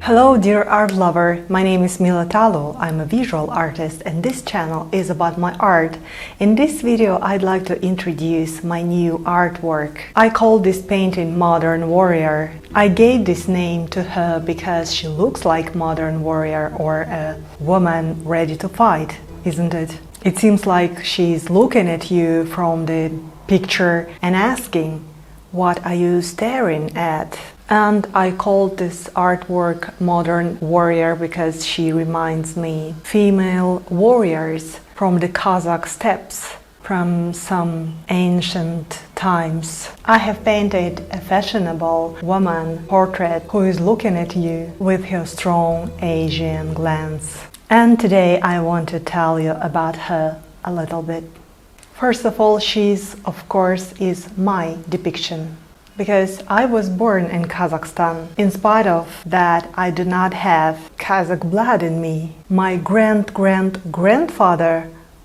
Hello dear art lover, my name is Mila Talo. I'm a visual artist and this channel is about my art. In this video I'd like to introduce my new artwork. I call this painting Modern Warrior. I gave this name to her because she looks like modern warrior or a woman ready to fight, isn't it? It seems like she's looking at you from the picture and asking, what are you staring at? And I called this artwork Modern Warrior because she reminds me female warriors from the Kazakh steppes from some ancient times. I have painted a fashionable woman portrait who is looking at you with her strong Asian glance. And today I want to tell you about her a little bit. First of all, she's, of course, is my depiction. Because I was born in Kazakhstan. In spite of that, I do not have Kazakh blood in me. My grandfather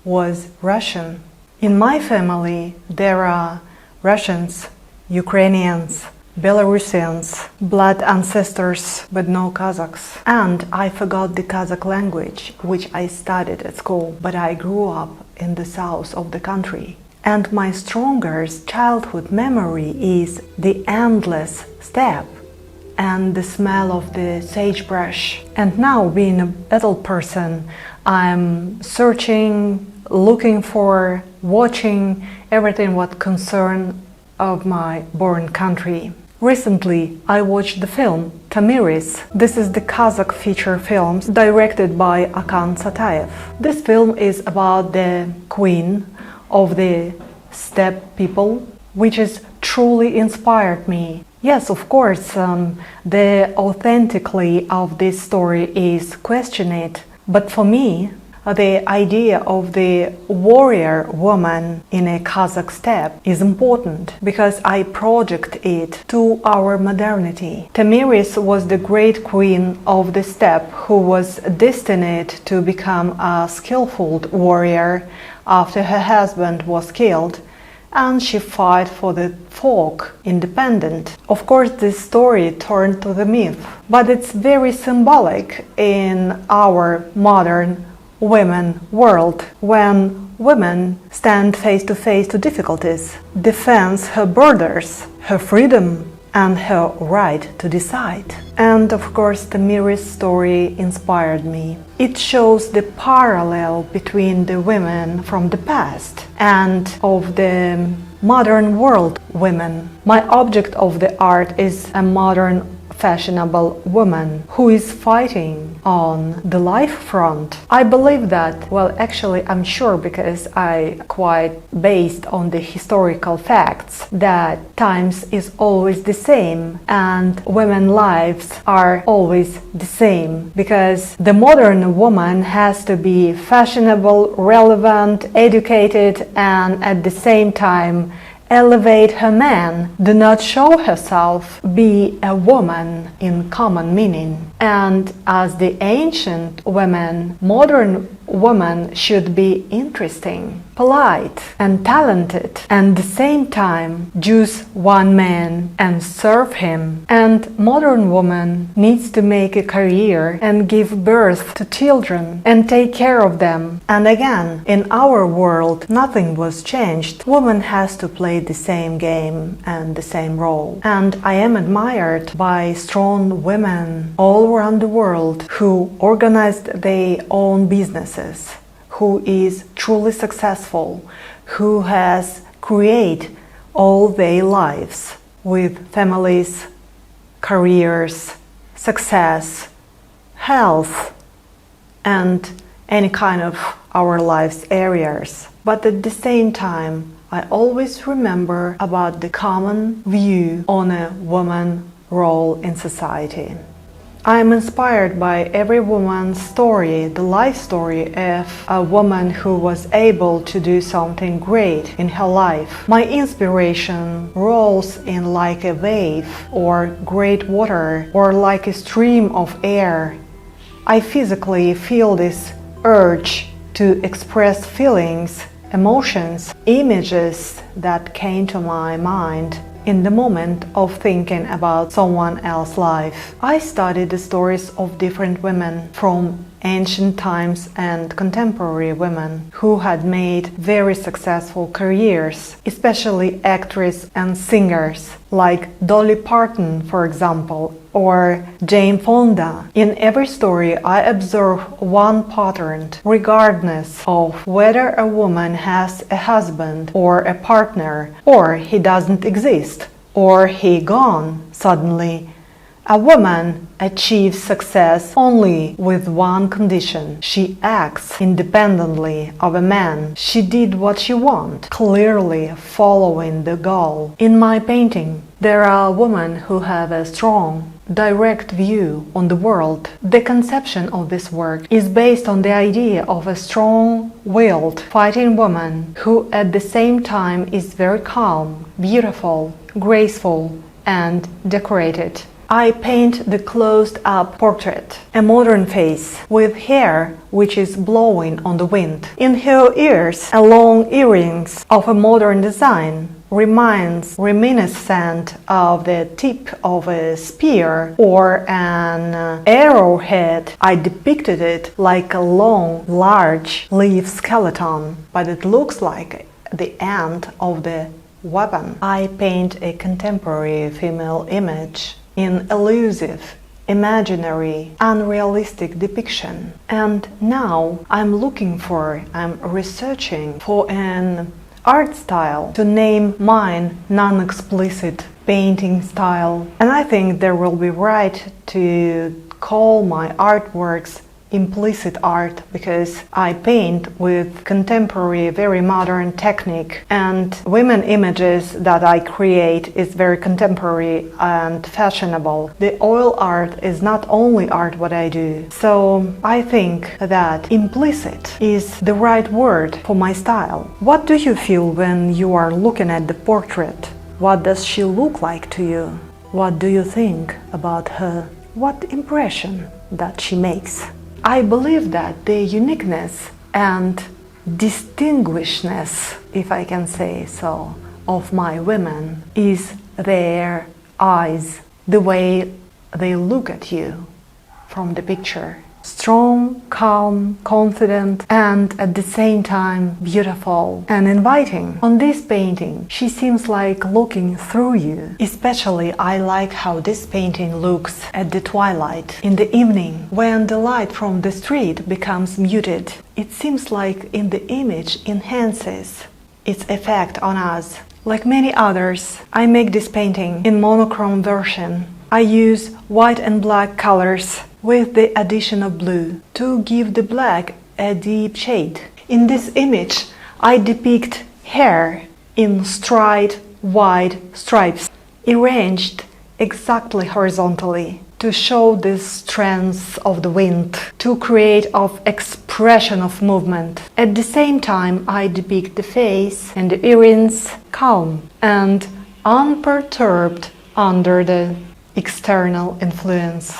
was Russian. In my family, there are Russians, Ukrainians, Belarusians, blood ancestors, but no Kazakhs. And I forgot the Kazakh language, which I studied at school, but I grew up in the south of the country. And my strongest childhood memory is the endless steppe and the smell of the sagebrush. And now, being a adult person, I'm searching, looking for, watching everything what concerns of my born country. Recently, I watched the film Tamiris. This is the Kazakh feature film directed by Massagetae. This film is about the queen of the steppe people, which has truly inspired me. Yes, of course, the authenticity of this story is questioned, but for me, the idea of the warrior woman in a Kazakh steppe is important because I project it to our modernity. Tamiris was the great queen of the steppe who was destined to become a skillful warrior after her husband was killed, and she fought for the folk independent. Of course, this story turned to the myth, but it's very symbolic in our modern women world when women stand face to face to difficulties, defends her borders, her freedom and her right to decide. And of course, the Tamiris story inspired me. It shows the parallel between the women from the past and of the modern world women. My object of the art is a modern fashionable woman who is fighting on the life front. I believe that, well, actually I'm sure because I quite based on the historical facts that times is always the same and women's lives are always the same because the modern woman has to be fashionable, relevant, educated and at the same time elevate her man, do not show herself, be a woman in common meaning. And as the ancient women, modern woman should be interesting, polite and talented, and at the same time choose one man and serve him. And modern woman needs to make a career and give birth to children and take care of them. And again, in our world, nothing was changed. Woman has to play the same game and the same role. And I am admired by strong women all around the world who organized their own businesses, who is truly successful, who has created all their lives with families, careers, success, health, and any kind of our lives areas. But at the same time, I always remember about the common view on a woman's role in society. I am inspired by every woman's story, the life story of a woman who was able to do something great in her life. My inspiration rolls in like a wave or great water or like a stream of air. I physically feel this urge to express feelings, emotions, images that came to my mind in the moment of thinking about someone else's life. I studied the stories of different women from ancient times and contemporary women who had made very successful careers, especially actresses and singers like Dolly Parton, for example, or Jane Fonda. In every story I observe one pattern, regardless of whether a woman has a husband or a partner, or he doesn't exist, or he gone suddenly. A woman achieves success only with one condition. She acts independently of a man. She did what she wanted, clearly following the goal. In my painting, there are women who have a strong, direct view on the world. The conception of this work is based on the idea of a strong-willed, fighting woman who at the same time is very calm, beautiful, graceful, and decorated. I paint the closed-up portrait, a modern face with hair which is blowing on the wind. In her ears, a long earrings of a modern design reminiscent of the tip of a spear or an arrowhead. I depicted it like a long, large leaf skeleton, but it looks like the end of the weapon. I paint a contemporary female image in elusive, imaginary, unrealistic depiction. And now I'm researching for an art style to name mine non-explicit painting style. And I think there will be right to call my artworks implicit art, because I paint with contemporary, very modern technique, and women images that I create is very contemporary and fashionable. The oil art is not only art what I do. So I think that implicit is the right word for my style. What do you feel when you are looking at the portrait? What does she look like to you? What do you think about her? What impression that she makes? I believe that the uniqueness and distinguishedness, if I can say so, of my women is their eyes, the way they look at you from the picture. Strong, calm, confident, and at the same time beautiful and inviting. On this painting, she seems like looking through you. Especially I like how this painting looks at the twilight, in the evening, when the light from the street becomes muted. It seems like in the image enhances its effect on us. Like many others, I make this painting in monochrome version. I use white and black colors with the addition of blue to give the black a deep shade. In this image, I depict hair in straight white stripes, arranged exactly horizontally to show the strength of the wind, to create of expression of movement. At the same time, I depict the face and the earrings calm and unperturbed under the external influence.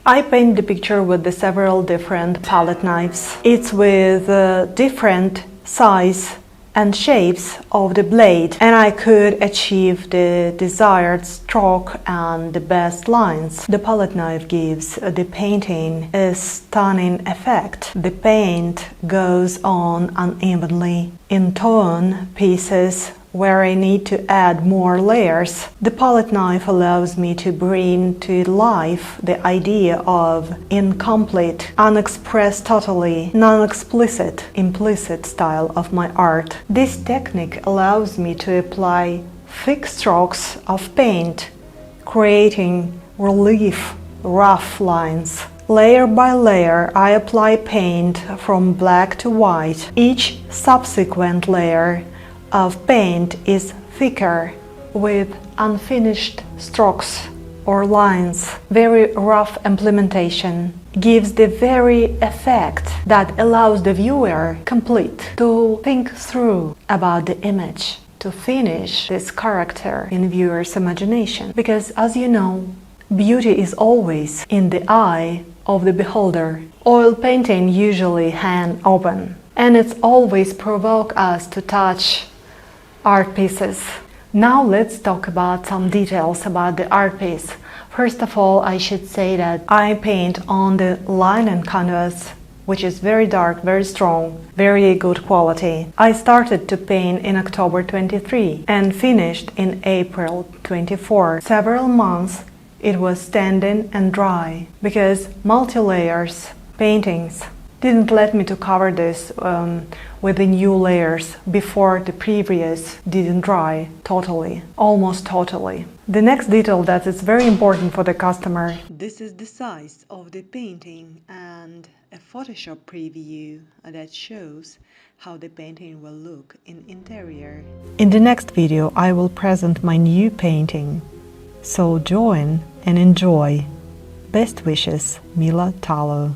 I paint the picture with the several different palette knives. It's with different size and shapes of the blade, and I could achieve the desired stroke and the best lines. The palette knife gives the painting a stunning effect. The paint goes on unevenly in torn pieces where I need to add more layers. The palette knife allows me to bring to life the idea of incomplete, unexpressed, totally non-explicit, implicit style of my art. This technique allows me to apply thick strokes of paint, creating relief, rough lines. Layer by layer, I apply paint from black to white. Each subsequent layer of paint is thicker with unfinished strokes or lines. Very rough implementation gives the very effect that allows the viewer complete to think through about the image, to finish this character in viewer's imagination. Because as you know, beauty is always in the eye of the beholder. Oil painting usually hand open, and it's always provoke us to touch art pieces. Now let's talk about some details about the art piece. First of all, I should say that I paint on the linen canvas, which is very dark, very strong, very good quality. I started to paint in October 23 and finished in April 24. Several months it was standing and dry because multi-layers paintings didn't let me to cover this with the new layers before the previous didn't dry totally, almost totally. The next detail that is very important for the customer. This is the size of the painting and a Photoshop preview that shows how the painting will look in interior. In the next video I will present my new painting. So join and enjoy. Best wishes, Mila Talo.